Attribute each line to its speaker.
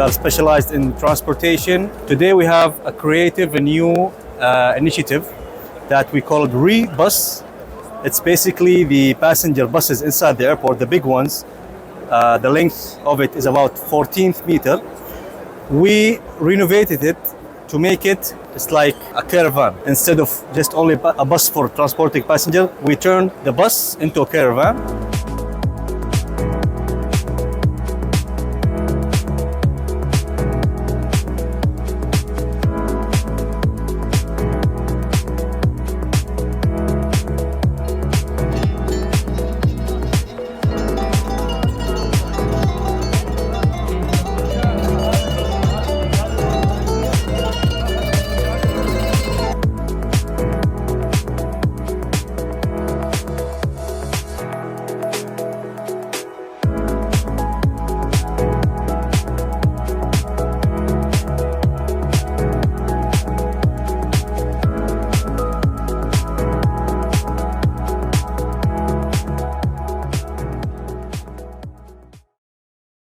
Speaker 1: are specialized in transportation. Today we have a creative and new initiative that we call Re-Bus. It's basically the passenger buses inside the airport, the big ones. The length of it is about 14 meter. We renovated it to make it, it's like a caravan. Instead of just only a bus for transporting passengers, we turned the bus into a caravan.